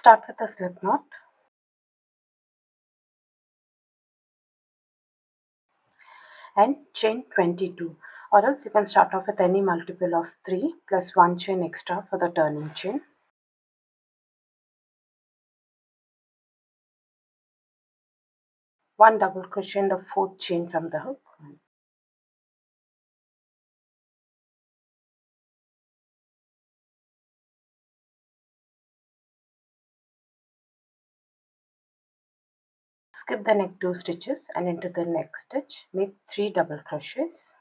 Start with a slip knot and chain 22, or else you can start off with any multiple of 3 plus 1 chain extra for the turning chain. One double crochet in the 4th chain from the hook. Skip the next 2 stitches and into the next stitch make 3 double crochets.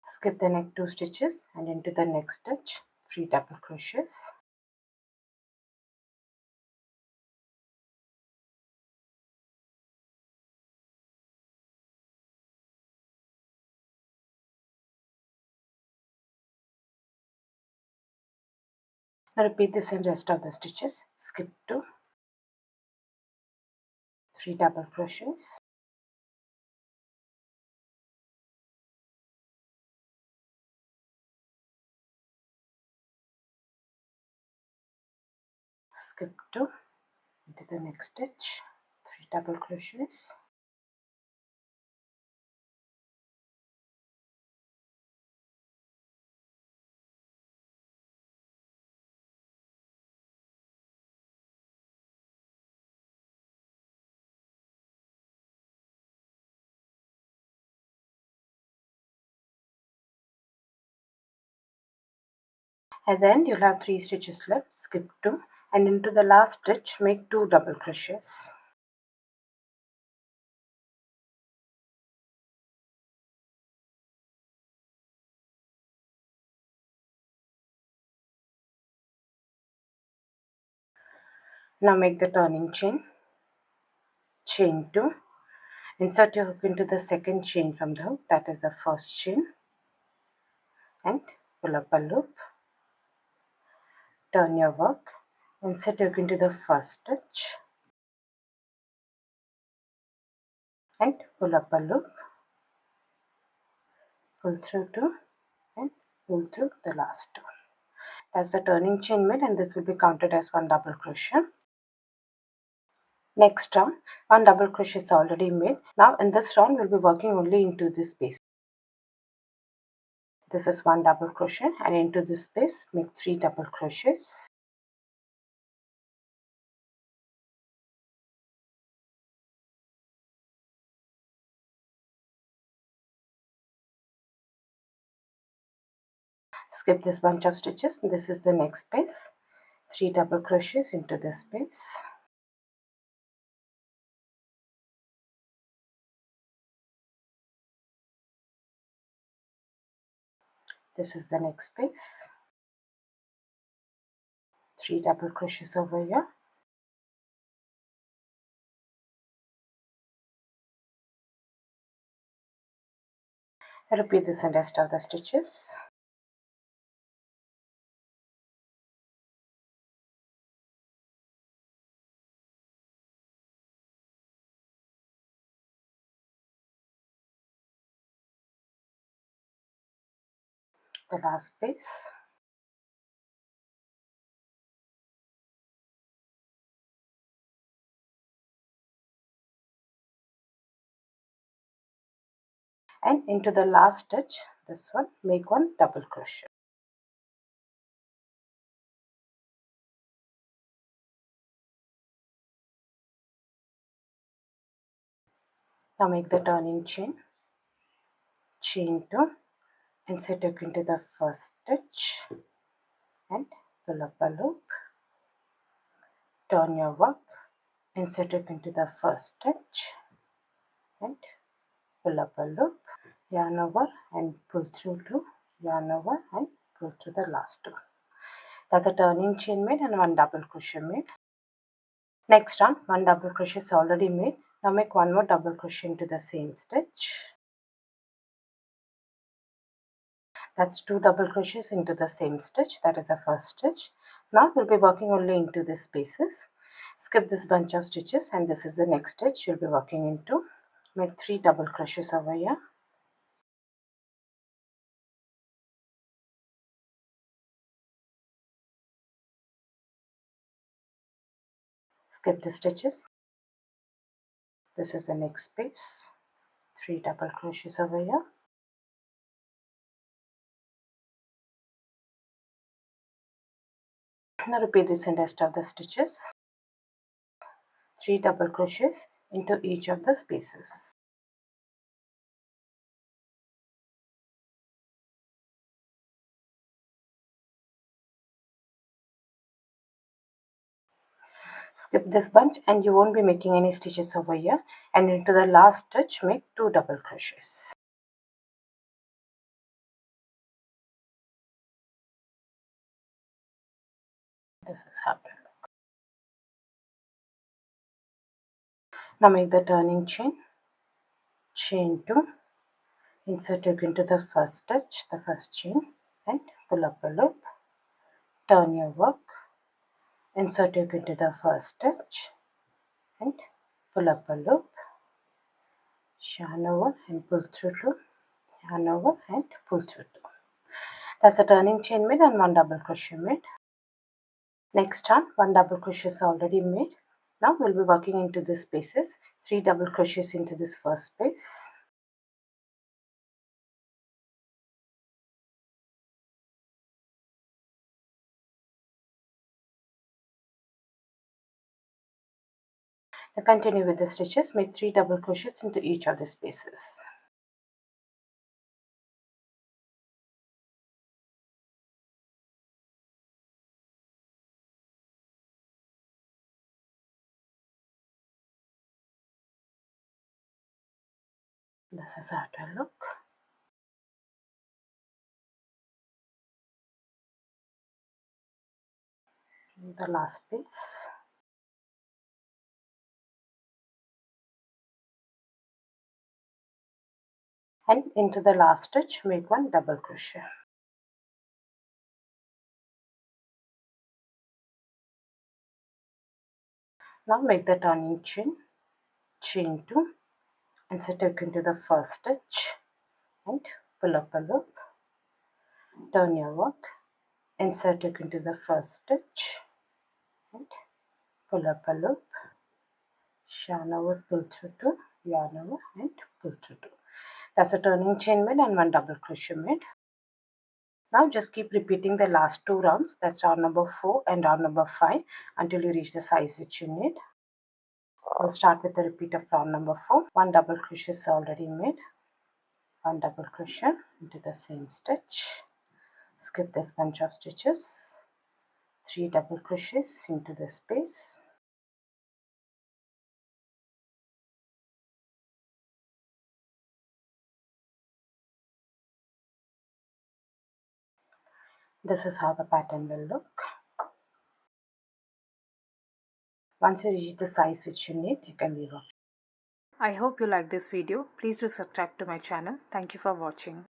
Skip the next 2 stitches and into the next stitch 3 double crochets. Now repeat this in rest of the stitches. Skip 2, 3 double crochets. Skip 2, into the next stitch 3 double crochets. And then you'll have 3 stitches left. Skip 2 and into the last stitch make 2 double crochets. Now make the turning chain. Chain 2. Insert your hook into the second chain from the hook, that is the first chain, and pull up a loop. Turn your work. Insert your hook into the first stitch and pull up a loop. Pull through 2 and pull through the last 2. That's the turning chain made, and this will be counted as 1 double crochet. Next round, 1 double crochet is already made. Now in this round we'll be working only into this space. This is 1 double crochet, and into this space make 3 double crochets. Skip this bunch of stitches. This is the next space. 3 double crochets into this space. This is the next space. 3 double crochets over here. Repeat this in rest of the stitches. The last space. And into the last stitch, this one, make 1 double crochet. Now make the turning chain. Chain 2, insert hook into the first stitch and pull up a loop. Turn your work, insert hook into the first stitch and pull up a loop. Yarn over and pull through 2. Yarn over and pull through the last 2. That's a turning chain made and 1 double crochet made. Next round, 1 double crochet is already made. Now make 1 more double crochet into the same stitch. That's 2 double crochets into the same stitch. That is the first stitch. Now we'll be working only into these spaces. Skip this bunch of stitches, and this is the next stitch you'll be working into. Make 3 double crochets over here. Skip the stitches. This is the next space. 3 double crochets over here. Now repeat this in the rest of the stitches. 3 double crochets into each of the spaces. Skip this bunch and you won't be making any stitches over here, and into the last stitch make 2 double crochets. This is how it looks. Now make the turning chain, chain 2, insert hook into the first stitch, the first chain, and pull up a loop, turn your work, insert hook into the first stitch, and pull up a loop, yarn over and pull through 2, yarn over and pull through 2. That's a turning chain made and 1 double crochet made. Next on, 1 double crochet is already made. Now we'll be working into these spaces. 3 double crochets into this first space. Now continue with the stitches. Make 3 double crochets into each of the spaces. This is how it will look. The last space. And into the last stitch, make 1 double crochet. Now make the turning chain, chain 2, insert hook into the first stitch, and pull up a loop, turn your work, insert hook into the first stitch, and pull up a loop, yarn over, pull through 2, yarn over and pull through 2. That's a turning chain made and 1 double crochet made. Now just keep repeating the last 2 rounds, that's round number 4 and round number 5, until you reach the size which you need. We'll start with the repeat of round number 4. 1 double crochet is already made. 1 double crochet into the same stitch. Skip this bunch of stitches. 3 double crochets into the space. This is how the pattern will look. Once you reach the size which you need, you can leave off. I hope you like this video. Please do subscribe to my channel. Thank you for watching.